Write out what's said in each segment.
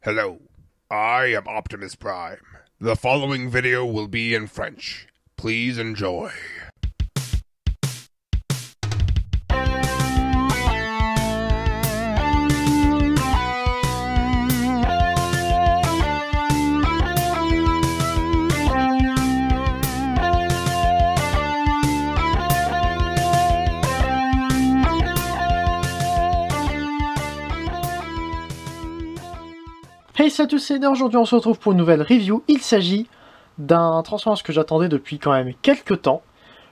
Hello, I am Optimus Prime. The following video will be in French. Please enjoy. Hey salut à tous, c'est Eder. Aujourd'hui on se retrouve pour une nouvelle review. Il s'agit d'un Transformers que j'attendais depuis quand même quelques temps,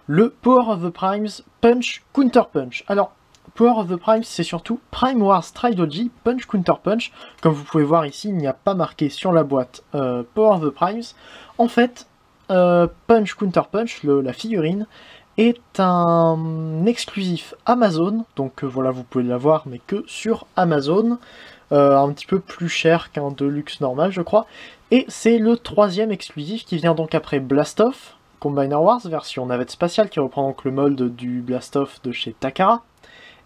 le Power of the Primes Punch Counter Punch. Alors, Power of the Primes, c'est surtout Prime Wars Trilogy Punch Counter Punch. Comme vous pouvez voir ici, il n'y a pas marqué sur la boîte Power of the Primes. En fait, Punch Counter Punch, la figurine, est un exclusif Amazon. Donc voilà, vous pouvez l'avoir, mais que sur Amazon. Un petit peu plus cher qu'un Deluxe normal, je crois. Et c'est le troisième exclusif qui vient donc après Blastoff, Combiner Wars, version navette spatiale, qui reprend donc le mold du Blastoff de chez Takara.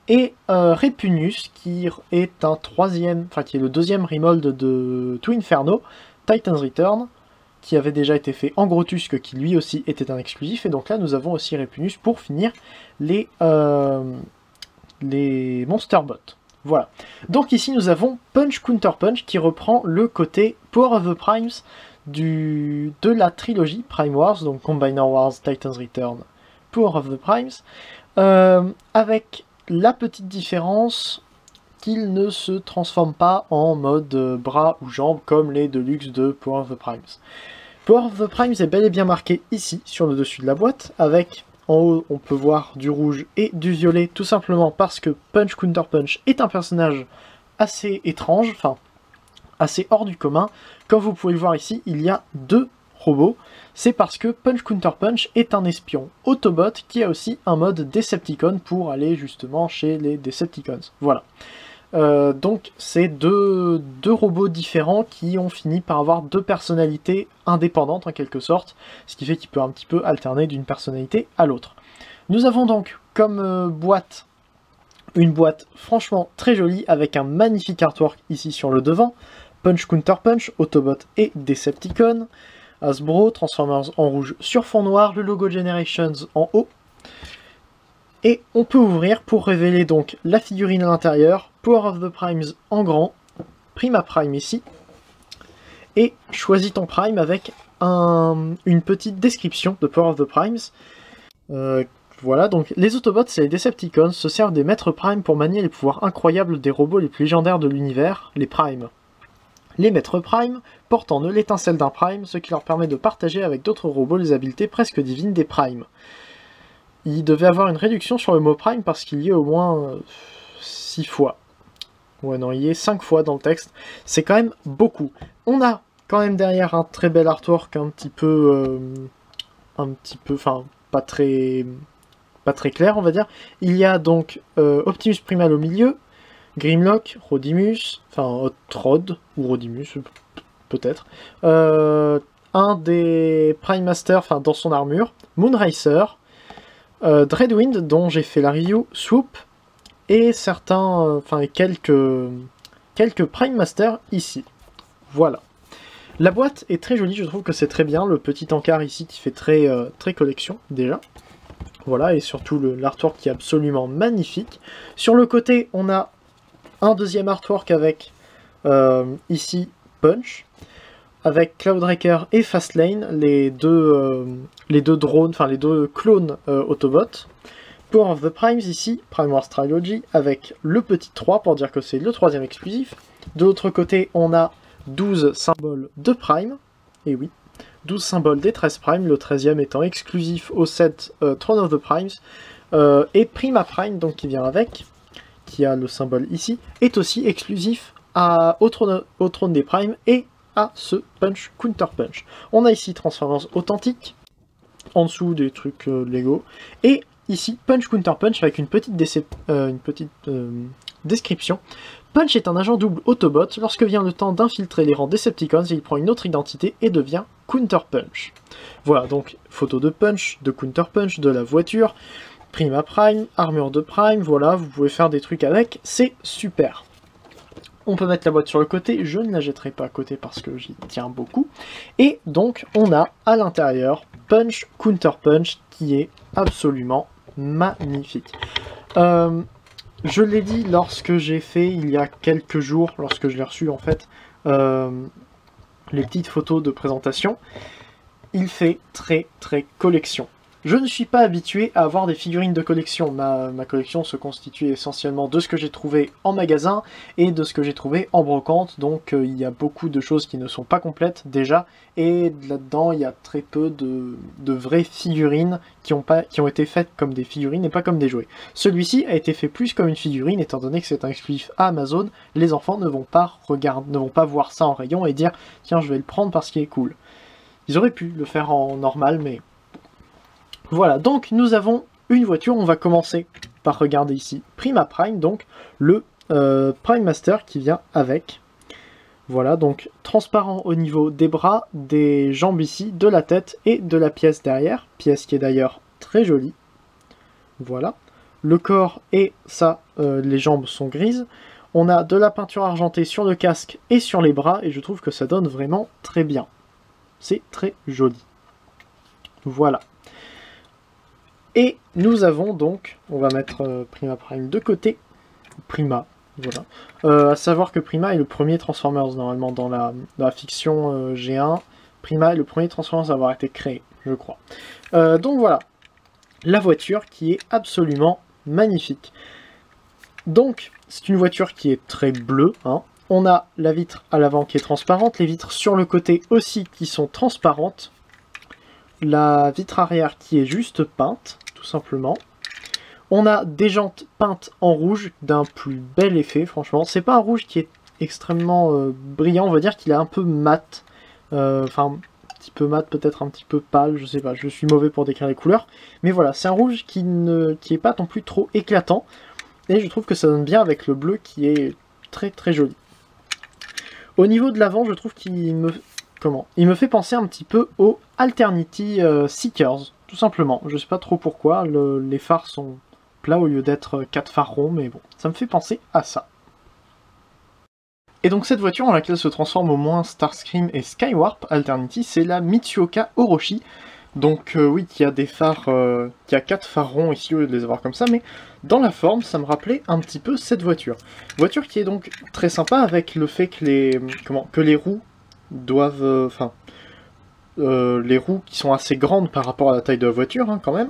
Et Repunius, qui est un troisième, enfin qui est le deuxième remold de Twin Inferno, Titan's Return, qui avait déjà été fait en Gros Tusk, qui lui aussi était un exclusif. Et donc là, nous avons aussi Repunius pour finir les Monster Bots. Voilà. Donc ici nous avons Punch Counter Punch qui reprend le côté Power of the Primes de la trilogie Prime Wars, donc Combiner Wars, Titan's Return, Power of the Primes, avec la petite différence qu'il ne se transforme pas en mode bras ou jambes comme les Deluxe de Power of the Primes. Power of the Primes est bel et bien marqué ici sur le dessus de la boîte avec... En haut, on peut voir du rouge et du violet, tout simplement parce que Punch Counter Punch est un personnage assez étrange, enfin, assez hors du commun. Comme vous pouvez le voir ici, il y a deux robots. C'est parce que Punch Counter Punch est un espion Autobot qui a aussi un mode Decepticon pour aller justement chez les Decepticons. Voilà. Donc c'est deux robots différents qui ont fini par avoir deux personnalités indépendantes en quelque sorte, ce qui fait qu'il peut un petit peu alterner d'une personnalité à l'autre. Nous avons donc comme boîte, une boîte franchement très jolie avec un magnifique artwork ici sur le devant, Punch Counter Punch, Autobot et Decepticon, Hasbro, Transformers en rouge sur fond noir, le logo Generations en haut. Et on peut ouvrir pour révéler donc la figurine à l'intérieur, Power of the Primes en grand, Prima Prime ici, et choisis ton Prime avec une petite description de Power of the Primes. Voilà, donc les Autobots et les Decepticons se servent des maîtres Prime pour manier les pouvoirs incroyables des robots les plus légendaires de l'univers, les Primes. Les maîtres Prime portent en eux l'étincelle d'un Prime, ce qui leur permet de partager avec d'autres robots les habiletés presque divines des Primes. Il devait avoir une réduction sur le mot Prime parce qu'il y est au moins 6 fois. Ouais non, il y est 5 fois dans le texte. C'est quand même beaucoup. On a quand même derrière un très bel artwork un petit peu, enfin pas très clair on va dire. Il y a donc Optimus Primal au milieu, Grimlock, Rodimus, enfin Hot Rod ou Rodimus peut-être. Un des Prime Masters, enfin dans son armure, Moonracer. Dreadwind, dont j'ai fait la review, Swoop, et certains, quelques Prime Master ici. Voilà. La boîte est très jolie, je trouve que c'est très bien, le petit encart ici qui fait très collection, déjà. Voilà, et surtout l'artwork qui est absolument magnifique. Sur le côté, on a un deuxième artwork avec, ici, Punch, avec Cloudbreaker et Fastlane, les deux drones, enfin les deux clones Autobots. Power of the Primes ici, Prime Wars Trilogy, avec le petit 3 pour dire que c'est le troisième exclusif. De l'autre côté, on a 12 symboles de Prime, et oui, 12 symboles des 13 Prime, le 13e étant exclusif au set Throne of the Primes, et Prima Prime, donc qui vient avec, qui a le symbole ici, est aussi exclusif au trône des Primes, et à ce Punch Counter Punch. On a ici Transformers authentique, en dessous des trucs Lego, et ici Punch Counter Punch avec une petite description. Punch est un agent double Autobot, lorsque vient le temps d'infiltrer les rangs Decepticons, il prend une autre identité et devient Counter Punch. Voilà, donc photo de Punch, de Counter Punch, de la voiture, Prima Prime, armure de Prime, voilà, vous pouvez faire des trucs avec, c'est super. On peut mettre la boîte sur le côté, je ne la jetterai pas à côté parce que j'y tiens beaucoup. Et donc on a à l'intérieur Punch Counter Punch qui est absolument magnifique. Je l'ai dit lorsque j'ai fait il y a quelques jours, lorsque je l'ai reçu en fait, les petites photos de présentation, il fait très collection. Je ne suis pas habitué à avoir des figurines de collection. Ma collection se constitue essentiellement de ce que j'ai trouvé en magasin et de ce que j'ai trouvé en brocante. Donc il y a beaucoup de choses qui ne sont pas complètes déjà. Et là-dedans, il y a très peu de vraies figurines qui ont été faites comme des figurines et pas comme des jouets. Celui-ci a été fait plus comme une figurine, étant donné que c'est un exclusif à Amazon. Les enfants ne vont pas voir ça en rayon et dire « Tiens, je vais le prendre parce qu'il est cool ». Ils auraient pu le faire en normal, mais... Voilà, donc nous avons une voiture, on va commencer par regarder ici Prima Prime, donc le Prime Master qui vient avec. Voilà, donc transparent au niveau des bras, des jambes ici, de la tête et de la pièce derrière, pièce qui est d'ailleurs très jolie. Voilà, le corps et ça, les jambes sont grises. On a de la peinture argentée sur le casque et sur les bras, et je trouve que ça donne vraiment très bien. C'est très joli. Voilà. Et nous avons donc, on va mettre Prima Prime de côté, Prima, voilà. À savoir que Prima est le premier Transformers normalement dans la fiction G1. Prima est le premier Transformers à avoir été créé, je crois. Donc voilà, la voiture qui est absolument magnifique. Donc, c'est une voiture qui est très bleue, hein. On a la vitre à l'avant qui est transparente, les vitres sur le côté aussi qui sont transparentes. La vitre arrière qui est juste peinte, tout simplement. On a des jantes peintes en rouge d'un plus bel effet, franchement. C'est pas un rouge qui est extrêmement brillant, on va dire qu'il est un peu mat. Enfin, un petit peu mat, peut-être un petit peu pâle, je sais pas, je suis mauvais pour décrire les couleurs. Mais voilà, c'est un rouge qui est pas non plus trop éclatant. Et je trouve que ça donne bien avec le bleu qui est très joli. Au niveau de l'avant, je trouve qu'il me... Il me fait penser un petit peu au Alternity Seekers, tout simplement. Je sais pas trop pourquoi, les phares sont plats au lieu d'être 4 phares ronds, mais bon, ça me fait penser à ça. Et donc cette voiture en laquelle se transforment au moins Starscream et Skywarp Alternity, c'est la Mitsuoka Orochi. Donc oui, qui a des phares, qui a 4 phares ronds ici au lieu de les avoir comme ça, mais dans la forme, ça me rappelait un petit peu cette voiture. Voiture qui est donc très sympa avec le fait que les roues doivent, les roues qui sont assez grandes par rapport à la taille de la voiture, hein, quand même,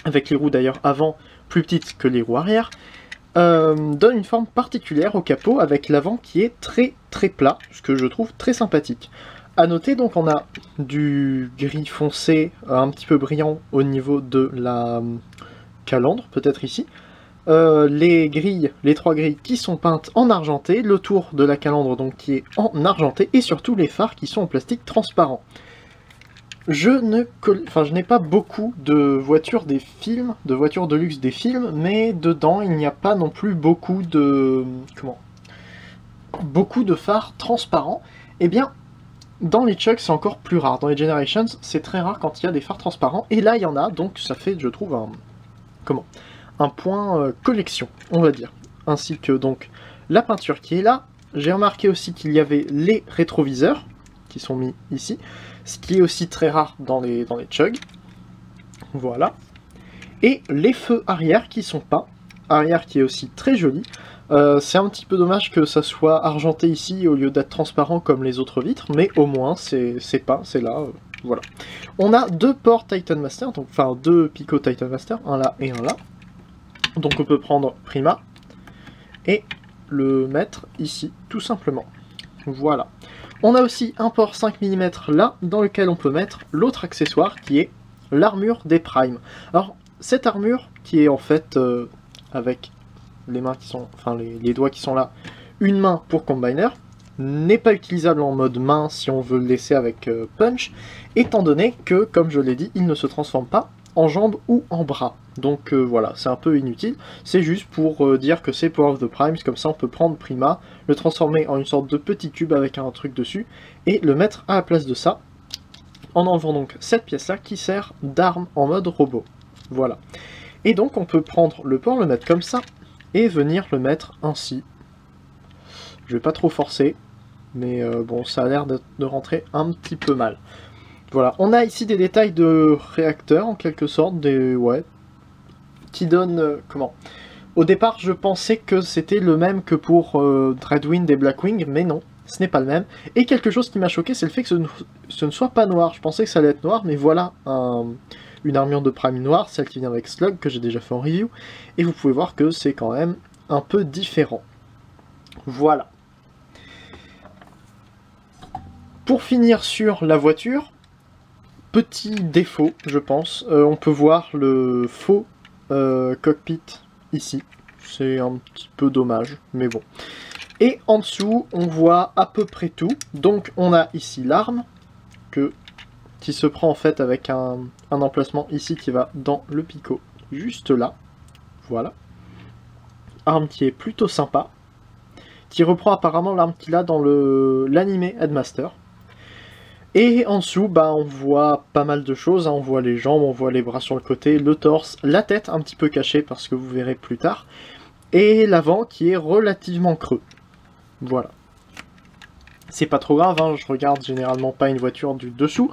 avec les roues d'ailleurs avant plus petites que les roues arrière, donne une forme particulière au capot avec l'avant qui est très plat, ce que je trouve très sympathique. A noter donc on a du gris foncé un petit peu brillant au niveau de la calandre, peut-être ici. Les trois grilles qui sont peintes en argenté, le tour de la calandre donc qui est en argenté, et surtout les phares qui sont en plastique transparent. Je n'ai pas beaucoup de voitures des films, de voitures de luxe des films, mais dedans il n'y a pas non plus beaucoup de phares transparents. Eh bien, dans les Chucks c'est encore plus rare. Dans les Generations c'est très rare quand il y a des phares transparents, et là il y en a, donc ça fait, je trouve, un point collection, on va dire. Ainsi que donc la peinture qui est là. J'ai remarqué aussi qu'il y avait les rétroviseurs qui sont mis ici, ce qui est aussi très rare dans les Chugs. Voilà. Et les feux arrière qui sont peints, arrière qui est aussi très joli. C'est un petit peu dommage que ça soit argenté ici au lieu d'être transparent comme les autres vitres, mais au moins c'est peint, c'est là, voilà. On a deux ports Titan Master, donc enfin deux picots Titan Master, un là et un là. Donc on peut prendre Prima et le mettre ici, tout simplement. Voilà. On a aussi un port 5 mm là, dans lequel on peut mettre l'autre accessoire qui est l'armure des Primes. Alors, cette armure qui est en fait avec les mains qui sont, enfin les doigts qui sont là, une main pour Combiner, n'est pas utilisable en mode main si on veut le laisser avec Punch, étant donné que, comme je l'ai dit, il ne se transforme pas en jambes ou en bras. Donc voilà, c'est un peu inutile. C'est juste pour dire que c'est Power of the Primes, comme ça on peut prendre Prima, le transformer en une sorte de petit cube avec un truc dessus, et le mettre à la place de ça, en enlevant donc cette pièce-là qui sert d'arme en mode robot. Voilà. Et donc on peut prendre le port, le mettre comme ça, et venir le mettre ainsi. Je vais pas trop forcer, mais bon, ça a l'air de rentrer un petit peu mal. Voilà, on a ici des détails de réacteurs, en quelque sorte, ouais, qui donnent... comment? Au départ, je pensais que c'était le même que pour Dreadwind et Blackwing, mais non, ce n'est pas le même. Et quelque chose qui m'a choqué, c'est le fait que ce ne soit pas noir. Je pensais que ça allait être noir, mais voilà une armure de Prime noire, celle qui vient avec Slug, que j'ai déjà fait en review. Et vous pouvez voir que c'est quand même un peu différent. Voilà. Pour finir sur la voiture, petit défaut, je pense, on peut voir le faux cockpit ici. C'est un petit peu dommage, mais bon. Et en dessous, on voit à peu près tout. Donc on a ici l'arme, qui se prend en fait avec un emplacement ici qui va dans le picot, juste là. Voilà. Arme qui est plutôt sympa, qui reprend apparemment l'arme qu'il a dans l'animé Headmaster. Et en dessous, bah, on voit pas mal de choses, hein. On voit les jambes, on voit les bras sur le côté, le torse, la tête un petit peu cachée parce que vous verrez plus tard, et l'avant qui est relativement creux. Voilà. C'est pas trop grave, hein, je regarde généralement pas une voiture du dessous.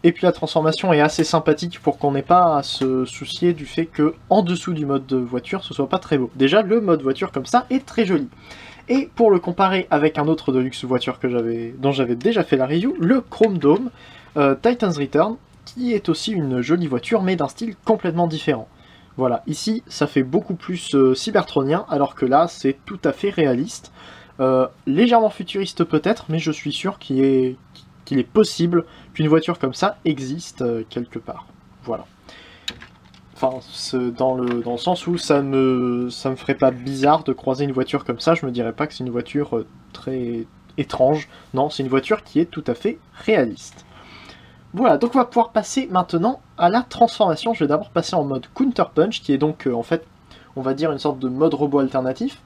Et puis la transformation est assez sympathique pour qu'on n'ait pas à se soucier du fait que en dessous du mode de voiture ce soit pas très beau. Déjà le mode voiture comme ça est très joli. Et pour le comparer avec un autre Deluxe voiture dont j'avais déjà fait la review, le Chrome Dome Titan's Return, qui est aussi une jolie voiture mais d'un style complètement différent. Voilà, ici ça fait beaucoup plus cybertronien alors que là c'est tout à fait réaliste. Légèrement futuriste peut-être, mais je suis sûr qu'il est possible qu'une voiture comme ça existe quelque part. Voilà. Enfin, dans le sens où ça me ferait pas bizarre de croiser une voiture comme ça, je me dirais pas que c'est une voiture très étrange. Non, c'est une voiture qui est tout à fait réaliste. Voilà, donc on va pouvoir passer maintenant à la transformation. Je vais d'abord passer en mode Counter Punch, qui est donc en fait, on va dire une sorte de mode robot alternatif.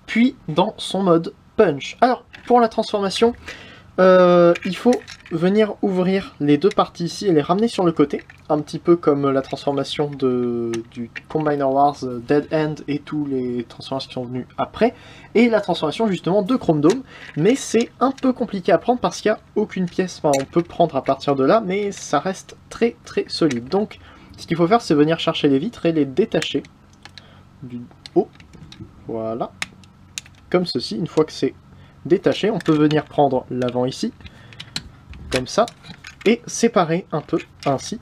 Puis dans son mode Punch. Alors, pour la transformation, il faut venir ouvrir les deux parties ici et les ramener sur le côté, un petit peu comme la transformation du Combiner Wars Dead End et tous les transformations qui sont venues après, et la transformation justement de Chrome Dome, mais c'est un peu compliqué à prendre parce qu'il n'y a aucune pièce, enfin on peut prendre à partir de là, mais ça reste très très solide. Donc ce qu'il faut faire c'est venir chercher les vitres et les détacher du haut, voilà, comme ceci. Une fois que c'est détaché, on peut venir prendre l'avant ici, comme ça, et séparer un peu ainsi.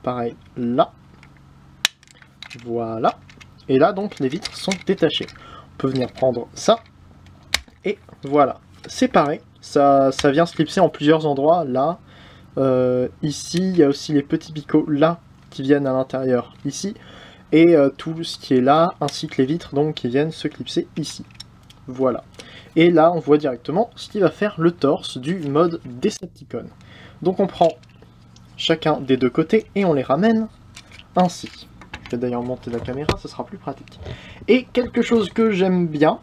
Pareil là. Voilà. Et là, donc, les vitres sont détachées. On peut venir prendre ça, et voilà. Séparer, ça vient se clipser en plusieurs endroits, là. Ici, il y a aussi les petits picots là, qui viennent à l'intérieur, ici. Et tout ce qui est là, ainsi que les vitres, donc, qui viennent se clipser ici. Voilà. Et là, on voit directement ce qui va faire le torse du mode Decepticon. Donc on prend chacun des deux côtés et on les ramène ainsi. Je vais d'ailleurs monter la caméra, ce sera plus pratique. Et quelque chose que j'aime bien,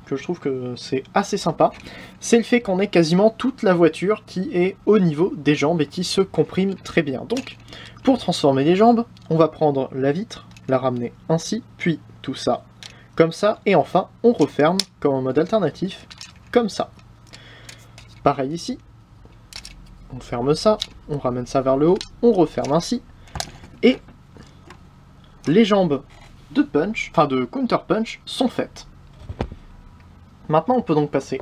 que je trouve que c'est assez sympa, c'est le fait qu'on ait quasiment toute la voiture qui est au niveau des jambes et qui se comprime très bien. Donc, pour transformer les jambes, on va prendre la vitre, la ramener ainsi, puis tout ça comme ça, et enfin on referme comme en mode alternatif, comme ça. Pareil ici, on ferme ça, on ramène ça vers le haut, on referme ainsi, et les jambes de punch, enfin de counter punch, sont faites. Maintenant on peut donc passer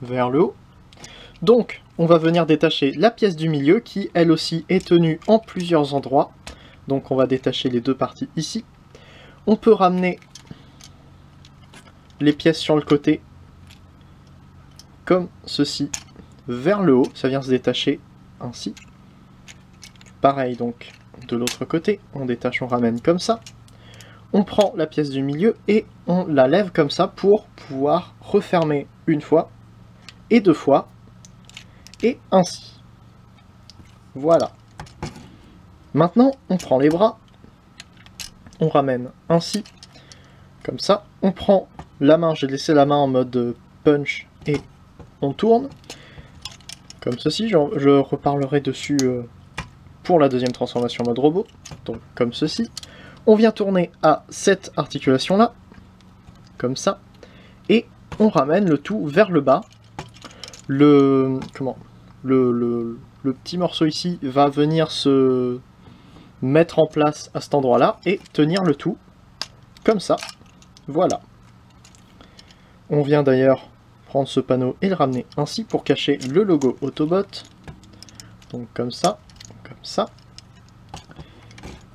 vers le haut. Donc on va venir détacher la pièce du milieu qui elle aussi est tenue en plusieurs endroits. Donc on va détacher les deux parties ici. On peut ramener les pièces sur le côté, comme ceci, vers le haut, ça vient se détacher ainsi. Pareil donc de l'autre côté, on détache, on ramène comme ça. On prend la pièce du milieu et on la lève comme ça pour pouvoir refermer une fois, et deux fois, et ainsi. Voilà. Maintenant, on prend les bras, on ramène ainsi, comme ça. On prend la main, j'ai laissé la main en mode punch et on tourne. Comme ceci, je reparlerai dessus pour la deuxième transformation en mode robot. Donc comme ceci. On vient tourner à cette articulation là, comme ça. et on ramène le tout vers le bas. Le petit morceau ici va venir se mettre en place à cet endroit-là et tenir le tout comme ça. Voilà. On vient d'ailleurs prendre ce panneau et le ramener ainsi pour cacher le logo Autobot. Donc comme ça, comme ça.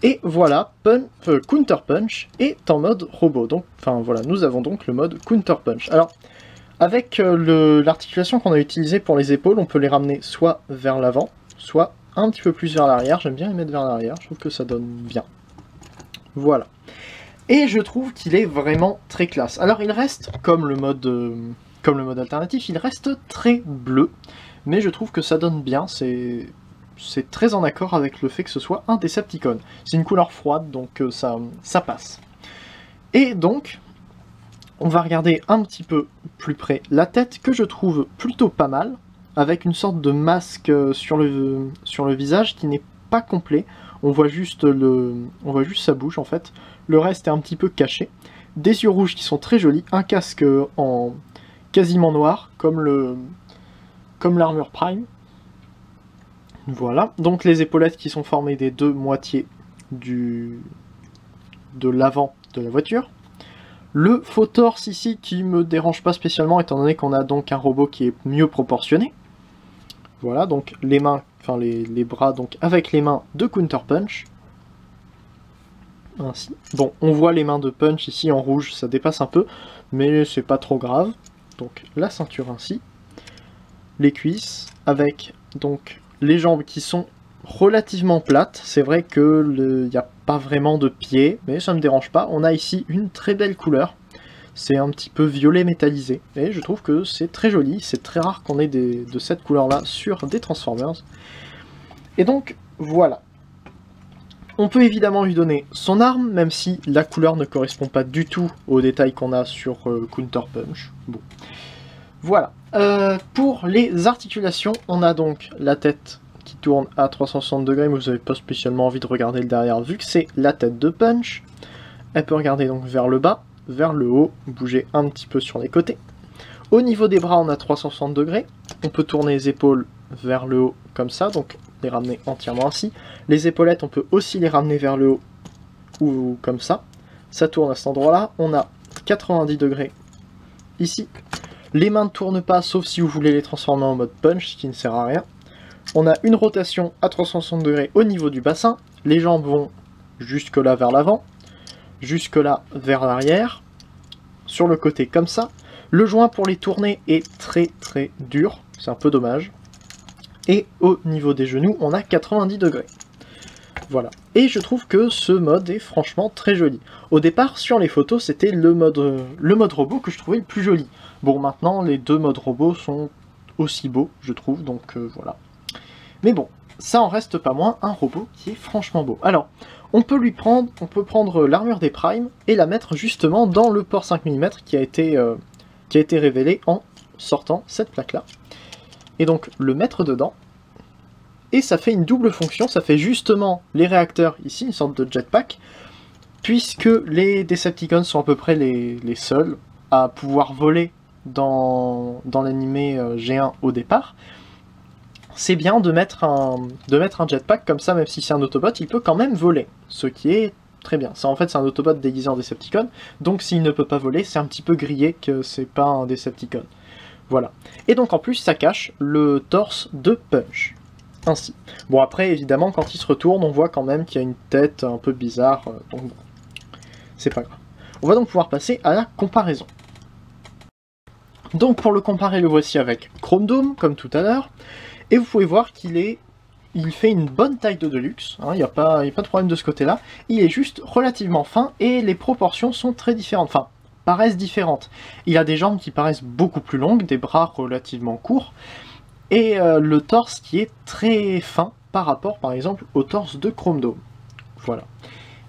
Et voilà, Counter Punch est en mode robot. Donc, enfin voilà, nous avons donc le mode Counter Punch. Alors, avec l'articulation qu'on a utilisée pour les épaules, on peut les ramener soit vers l'avant, soit un petit peu plus vers l'arrière. J'aime bien les mettre vers l'arrière, je trouve que ça donne bien. Voilà. Et je trouve qu'il est vraiment très classe. Alors il reste, comme le mode alternatif, il reste très bleu. Mais je trouve que ça donne bien, c'est très en accord avec le fait que ce soit un Decepticon. C'est une couleur froide, donc ça passe. Et donc, on va regarder un petit peu plus près la tête, que je trouve plutôt pas mal, avec une sorte de masque sur le visage qui n'est pas complet. On voit juste sa bouche en fait. Le reste est un petit peu caché. Des yeux rouges qui sont très jolis, un casque en quasiment noir, comme l'armure Prime. Voilà, donc les épaulettes qui sont formées des deux moitiés de l'avant de la voiture. Le faux torse ici qui me dérange pas spécialement étant donné qu'on a donc un robot qui est mieux proportionné. Voilà, donc les mains, enfin les bras donc avec les mains de Counter Punch. Ainsi. Bon, on voit les mains de Punch ici en rouge, ça dépasse un peu, mais c'est pas trop grave. Donc la ceinture ainsi. Les cuisses avec donc les jambes qui sont relativement plates. C'est vrai qu'il n'y a pas vraiment de pieds, mais ça ne me dérange pas. On a ici une très belle couleur. C'est un petit peu violet métallisé. Et je trouve que c'est très joli. C'est très rare qu'on ait de cette couleur-là sur des Transformers. Et donc, voilà. On peut évidemment lui donner son arme, même si la couleur ne correspond pas du tout aux détails qu'on a sur Counter Punch. Bon. Voilà. Pour les articulations, on a donc la tête qui tourne à 360 degrés, mais vous n'avez pas spécialement envie de regarder le derrière, vu que c'est la tête de Punch. Elle peut regarder donc vers le bas, vers le haut, bouger un petit peu sur les côtés. Au niveau des bras, on a 360 degrés. On peut tourner les épaules vers le haut, comme ça, donc les ramener entièrement ainsi. Les épaulettes, on peut aussi les ramener vers le haut, ou comme ça. Ça tourne à cet endroit-là. On a 90 degrés ici. Les mains ne tournent pas, sauf si vous voulez les transformer en mode punch, ce qui ne sert à rien. On a une rotation à 360 degrés au niveau du bassin. Les jambes vont jusque là vers l'avant, jusque là vers l'arrière, sur le côté comme ça. Le joint pour les tourner est très très dur, c'est un peu dommage. Et au niveau des genoux, on a 90 degrés. Voilà. Et je trouve que ce mode est franchement très joli. Au départ, sur les photos, c'était le mode robot que je trouvais le plus joli. Bon, maintenant, les deux modes robots sont aussi beaux, je trouve, donc voilà. Mais bon, ça en reste pas moins un robot qui est franchement beau. Alors, on peut prendre l'armure des Primes et la mettre justement dans le port 5 mm qui a été révélé en sortant cette plaque-là. Et donc, le mettre dedans. Et ça fait une double fonction, ça fait justement les réacteurs ici, une sorte de jetpack, puisque les Decepticons sont à peu près les seuls à pouvoir voler dans l'animé G1 au départ. C'est bien de mettre un jetpack comme ça, même si c'est un Autobot, il peut quand même voler, ce qui est très bien. En fait, c'est un Autobot déguisé en Decepticon, donc s'il ne peut pas voler, c'est un petit peu grillé que c'est pas un Decepticon. Voilà. Et donc en plus, ça cache le torse de Punch. Ainsi. Bon, après, évidemment, quand il se retourne, on voit quand même qu'il y a une tête un peu bizarre, donc bon, c'est pas grave. On va donc pouvoir passer à la comparaison. Donc pour le comparer, le voici avec Chrome Dome, comme tout à l'heure, et vous pouvez voir qu'il fait une bonne taille de Deluxe, il n'y a pas de problème de ce côté-là, il est juste relativement fin, et les proportions sont très différentes, enfin, paraissent différentes. Il a des jambes qui paraissent beaucoup plus longues, des bras relativement courts, et le torse qui est très fin par rapport par exemple au torse de Chrome Dome. Voilà.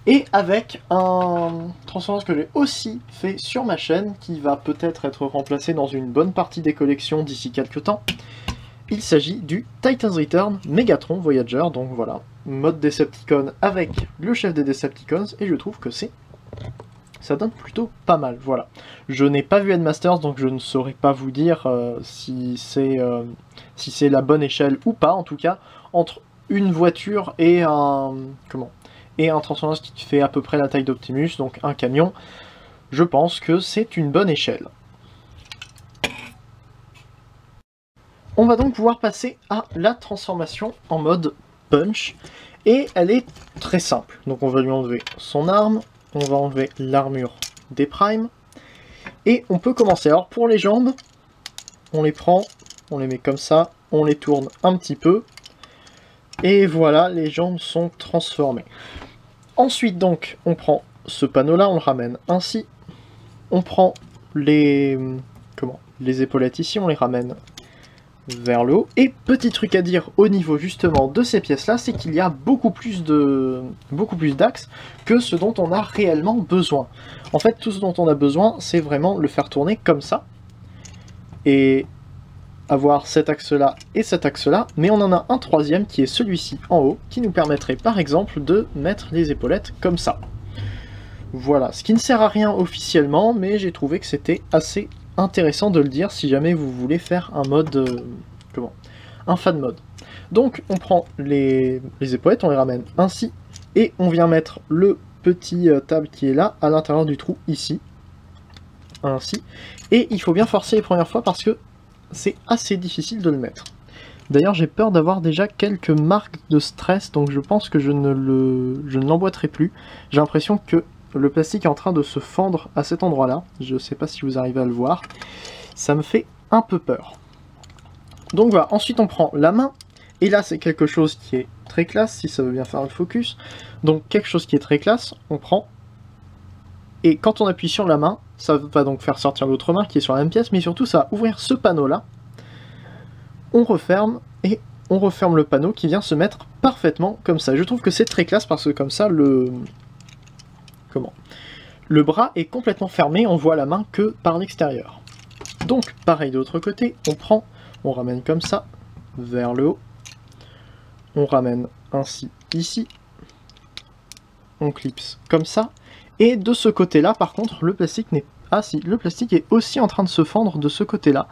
Et avec un Transformers que j'ai aussi fait sur ma chaîne, qui va peut-être être remplacé dans une bonne partie des collections d'ici quelques temps. Il s'agit du Titan's Return Megatron Voyager, donc voilà, mode Decepticon avec le chef des Decepticons, et je trouve que c'est ça donne plutôt pas mal, voilà. Je n'ai pas vu Headmasters, donc je ne saurais pas vous dire si c'est la bonne échelle ou pas. En tout cas, entre une voiture et un Transformers qui fait à peu près la taille d'Optimus, donc un camion, je pense que c'est une bonne échelle. On va donc pouvoir passer à la transformation en mode punch, et elle est très simple. Donc on va lui enlever son arme, on va enlever l'armure des primes, et on peut commencer. Alors pour les jambes, on les prend, on les met comme ça, on les tourne un petit peu, et voilà, les jambes sont transformées. Ensuite donc, on prend ce panneau-là, on le ramène ainsi, on prend les épaulettes ici, on les ramène vers le haut. Et petit truc à dire au niveau justement de ces pièces-là, c'est qu'il y a beaucoup plus d'axes que ce dont on a réellement besoin. En fait, tout ce dont on a besoin, c'est vraiment le faire tourner comme ça, et avoir cet axe-là et cet axe-là, mais on en a un troisième qui est celui-ci en haut, qui nous permettrait par exemple de mettre les épaulettes comme ça. Voilà, ce qui ne sert à rien officiellement, mais j'ai trouvé que c'était assez intéressant de le dire si jamais vous voulez faire un mode... un fan mode. Donc on prend les épaulettes, on les ramène ainsi, et on vient mettre le petit table qui est là, à l'intérieur du trou, ici. Ainsi. Et il faut bien forcer les premières fois parce que c'est assez difficile de le mettre. D'ailleurs j'ai peur d'avoir déjà quelques marques de stress, donc je pense que je ne l'emboîterai plus. J'ai l'impression que le plastique est en train de se fendre à cet endroit-là. Je ne sais pas si vous arrivez à le voir. Ça me fait un peu peur. Donc voilà, ensuite on prend la main. Et là c'est quelque chose qui est très classe, si ça veut bien faire le focus. Donc quelque chose qui est très classe, on prend. Et quand on appuie sur la main, ça va donc faire sortir l'autre main qui est sur la même pièce. Mais surtout ça va ouvrir ce panneau-là. On referme et on referme le panneau qui vient se mettre parfaitement comme ça. Je trouve que c'est très classe parce que comme ça le bras est complètement fermé, on voit la main que par l'extérieur. Donc pareil de l'autre côté, on ramène comme ça, vers le haut, on ramène ainsi ici, on clipse comme ça, et de ce côté-là par contre le plastique n'est... Ah si, le plastique est aussi en train de se fendre de ce côté-là,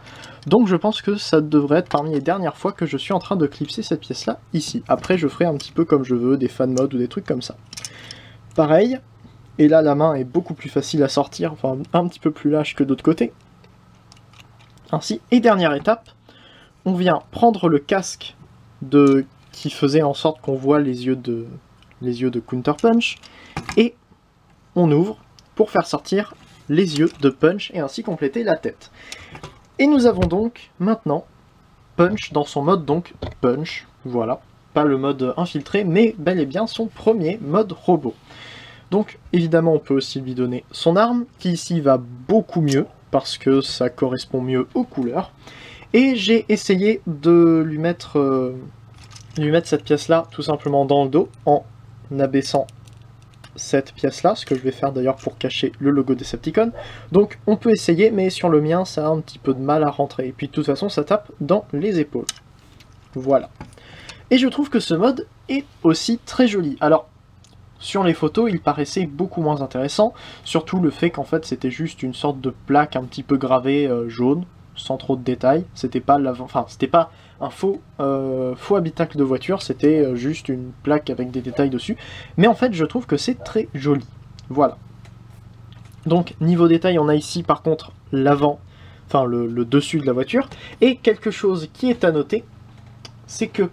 donc je pense que ça devrait être parmi les dernières fois que je suis en train de clipser cette pièce-là ici. Après je ferai un petit peu comme je veux, des fan modes ou des trucs comme ça. Pareil. Et là, la main est beaucoup plus facile à sortir, enfin un petit peu plus lâche que d'autre côté. Ainsi, et dernière étape, on vient prendre le casque qui faisait en sorte qu'on voit les yeux de Counter Punch, et on ouvre pour faire sortir les yeux de Punch et ainsi compléter la tête. Et nous avons donc maintenant Punch dans son mode donc Punch, voilà, pas le mode infiltré, mais bel et bien son premier mode robot. Donc évidemment on peut aussi lui donner son arme, qui ici va beaucoup mieux, parce que ça correspond mieux aux couleurs. Et j'ai essayé de lui mettre cette pièce-là tout simplement dans le dos, en abaissant cette pièce-là, ce que je vais faire d'ailleurs pour cacher le logo Decepticon. Donc on peut essayer, mais sur le mien ça a un petit peu de mal à rentrer, et puis de toute façon ça tape dans les épaules. Voilà. Et je trouve que ce mode est aussi très joli. Alors, sur les photos, il paraissait beaucoup moins intéressant, surtout le fait qu'en fait c'était juste une sorte de plaque un petit peu gravée jaune, sans trop de détails. C'était pas un faux habitacle de voiture, c'était juste une plaque avec des détails dessus. Mais en fait, je trouve que c'est très joli. Voilà. Donc niveau détail, on a ici par contre l'avant, enfin le dessus de la voiture, et quelque chose qui est à noter, c'est que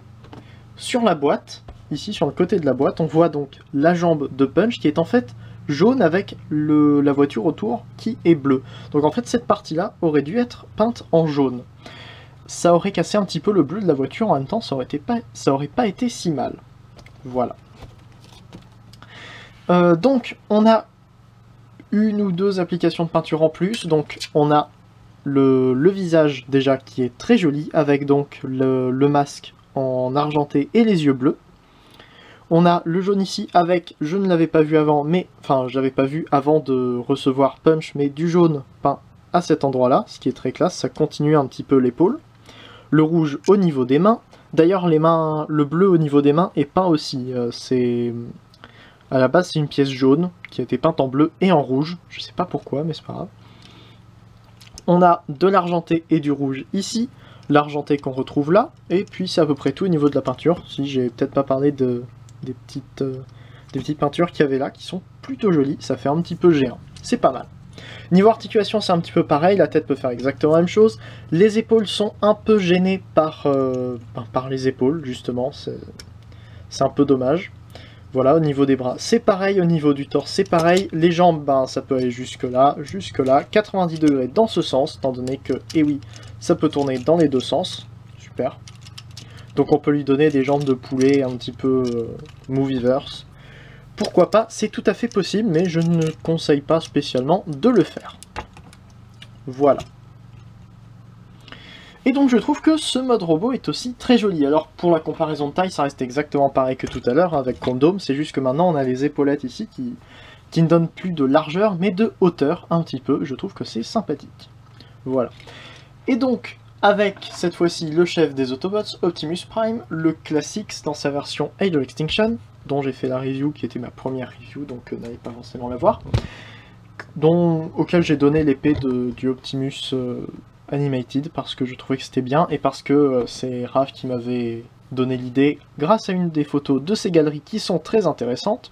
sur la boîte, ici sur le côté de la boîte, on voit donc la jambe de Punch qui est en fait jaune avec la voiture autour qui est bleue. Donc en fait cette partie-là aurait dû être peinte en jaune. Ça aurait cassé un petit peu le bleu de la voiture, en même temps ça aurait pas été si mal. Voilà. Donc on a une ou deux applications de peinture en plus, donc on a le visage déjà qui est très joli, avec donc le masque en argenté et les yeux bleus. On a le jaune ici avec, je ne l'avais pas vu avant, mais, enfin je l'avais pas vu avant de recevoir Punch, mais du jaune peint à cet endroit-là, ce qui est très classe, ça continue un petit peu l'épaule. Le rouge au niveau des mains, d'ailleurs les mains, le bleu au niveau des mains est peint aussi, À la base, c'est une pièce jaune qui a été peinte en bleu et en rouge. Je sais pas pourquoi, mais c'est pas grave. On a de l'argenté et du rouge ici. L'argenté qu'on retrouve là. Et puis c'est à peu près tout au niveau de la peinture. Si j'ai peut-être pas parlé des petites peintures qu'il y avait là, qui sont plutôt jolies. Ça fait un petit peu géant. C'est pas mal. Niveau articulation, c'est un petit peu pareil. La tête peut faire exactement la même chose. Les épaules sont un peu gênées par les épaules, justement. C'est un peu dommage. Voilà, au niveau des bras, c'est pareil. Au niveau du torse, c'est pareil. Les jambes, ça peut aller jusque là. 90 degrés dans ce sens, étant donné que, eh oui, ça peut tourner dans les deux sens. Super. Donc on peut lui donner des jambes de poulet un petit peu Movieverse. Pourquoi pas, c'est tout à fait possible, mais je ne conseille pas spécialement de le faire. Voilà. Et donc je trouve que ce mode robot est aussi très joli. Alors pour la comparaison de taille, ça reste exactement pareil que tout à l'heure avec Condom, c'est juste que maintenant on a les épaulettes ici qui ne donnent plus de largeur, mais de hauteur un petit peu. Je trouve que c'est sympathique. Voilà. Et donc, avec cette fois-ci le chef des Autobots, Optimus Prime, le classique dans sa version Age of Extinction, dont j'ai fait la review, qui était ma première review, donc n'allez pas forcément la voir, auquel j'ai donné l'épée du Optimus Animated, parce que je trouvais que c'était bien, et parce que c'est Raph qui m'avait donné l'idée, grâce à une des photos de ces galeries qui sont très intéressantes.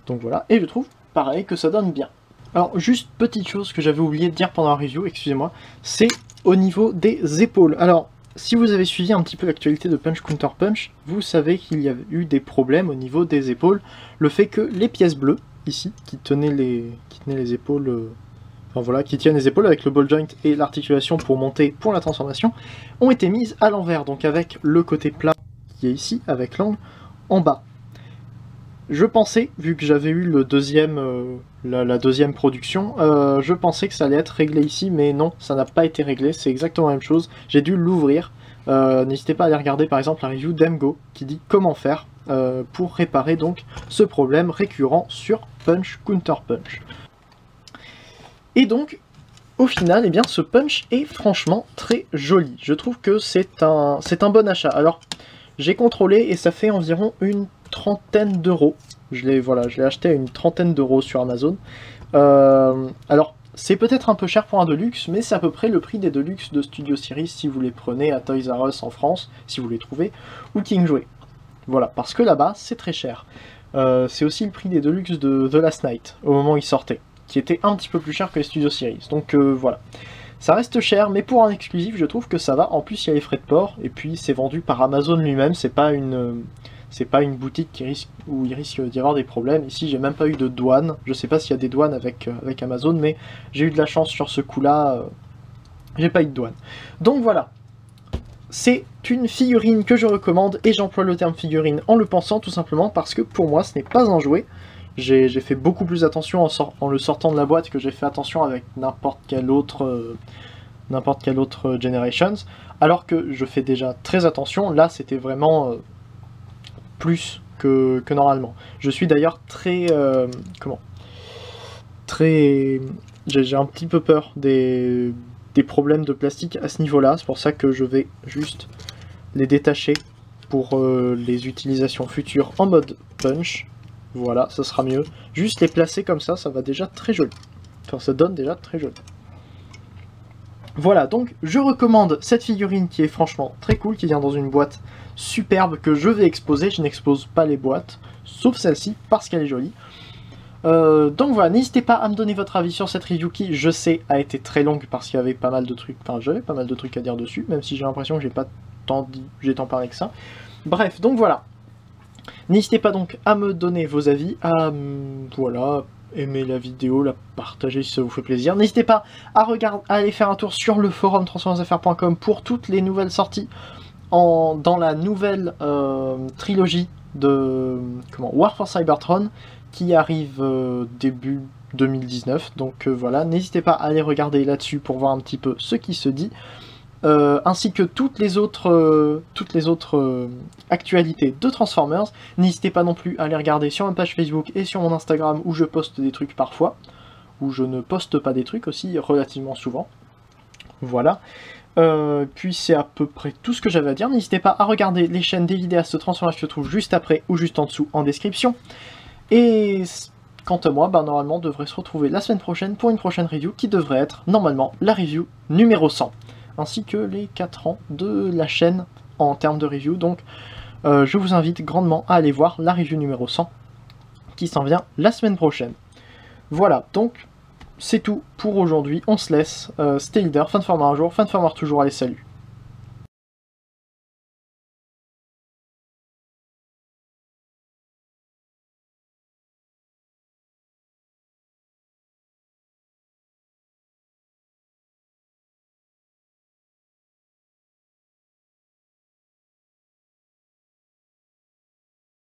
Donc voilà, et je trouve pareil que ça donne bien. Alors juste petite chose que j'avais oublié de dire pendant la review, excusez-moi, c'est au niveau des épaules. Alors, si vous avez suivi un petit peu l'actualité de Punch Counter Punch, vous savez qu'il y a eu des problèmes au niveau des épaules. Le fait que les pièces bleues, ici, qui tenaient les épaules, enfin voilà, qui tiennent les épaules avec le ball joint et l'articulation pour monter pour la transformation, ont été mises à l'envers, donc avec le côté plat qui est ici, avec l'angle en bas. Je pensais, vu que j'avais eu le la deuxième production, je pensais que ça allait être réglé ici, mais non, ça n'a pas été réglé, c'est exactement la même chose. J'ai dû l'ouvrir. N'hésitez pas à aller regarder par exemple la review d'Emgo qui dit comment faire pour réparer donc ce problème récurrent sur Punch Counter Punch. Et donc, au final, eh bien, ce punch est franchement très joli. Je trouve que c'est un bon achat. J'ai contrôlé et ça fait environ une trentaine d'euros. Je l'ai acheté à une trentaine d'euros sur Amazon. Alors, c'est peut-être un peu cher pour un Deluxe, mais c'est à peu près le prix des Deluxe de Studio Series si vous les prenez à Toys R Us en France, si vous les trouvez, ou King Jouet. Voilà, parce que là-bas, c'est très cher. C'est aussi le prix des Deluxe de The Last Night, au moment où ils sortaient, qui était un petit peu plus cher que les Studio Series. Donc voilà. Ça reste cher, mais pour un exclusif, je trouve que ça va. En plus, il y a les frais de port, et puis c'est vendu par Amazon lui-même. C'est pas une boutique où il risque d'y avoir des problèmes. Ici, j'ai même pas eu de douane. Je sais pas s'il y a des douanes avec Amazon, mais j'ai eu de la chance sur ce coup-là. J'ai pas eu de douane. Donc voilà. C'est une figurine que je recommande, et j'emploie le terme figurine en le pensant tout simplement parce que pour moi, ce n'est pas un jouet. J'ai fait beaucoup plus attention en le sortant de la boîte que j'ai fait attention avec n'importe quel autre Generations, alors que je fais déjà très attention. Là, c'était vraiment plus que normalement. Je suis d'ailleurs très... J'ai un petit peu peur des problèmes de plastique à ce niveau-là. C'est pour ça que je vais juste les détacher pour les utilisations futures en mode punch. Voilà, ça sera mieux. Juste les placer comme ça, ça va déjà très joli. Enfin, ça donne déjà très joli. Voilà, donc je recommande cette figurine qui est franchement très cool, qui vient dans une boîte superbe que je vais exposer. Je n'expose pas les boîtes, sauf celle-ci, parce qu'elle est jolie. Donc voilà, n'hésitez pas à me donner votre avis sur cette review qui, je sais, a été très longue parce qu'il y avait pas mal de trucs, enfin j'avais pas mal de trucs à dire dessus, même si j'ai l'impression que j'ai pas tant parlé que ça. Bref, donc voilà. N'hésitez pas donc à me donner vos avis, à voilà, aimer la vidéo, la partager si ça vous fait plaisir. N'hésitez pas à aller faire un tour sur le forum transformersaffaires.com pour toutes les nouvelles sorties dans la nouvelle trilogie de War for Cybertron qui arrive début 2019. Donc voilà, n'hésitez pas à aller regarder là-dessus pour voir un petit peu ce qui se dit. Ainsi que toutes les autres actualités de Transformers. N'hésitez pas non plus à les regarder sur ma page Facebook et sur mon Instagram où je poste des trucs parfois, où je ne poste pas des trucs aussi relativement souvent. Voilà. Puis c'est à peu près tout ce que j'avais à dire. N'hésitez pas à regarder les chaînes des vidéastes Transformers qui se trouvent juste après ou juste en dessous en description. Et quant à moi, normalement on devrait se retrouver la semaine prochaine pour une prochaine review qui devrait être normalement la review numéro 100, ainsi que les 4 ans de la chaîne en termes de review. Donc je vous invite grandement à aller voir la review numéro 100 qui s'en vient la semaine prochaine. Voilà, donc c'est tout pour aujourd'hui, on se laisse. C'était Leader, Fanformer un jour, Fanformer toujours, allez salut.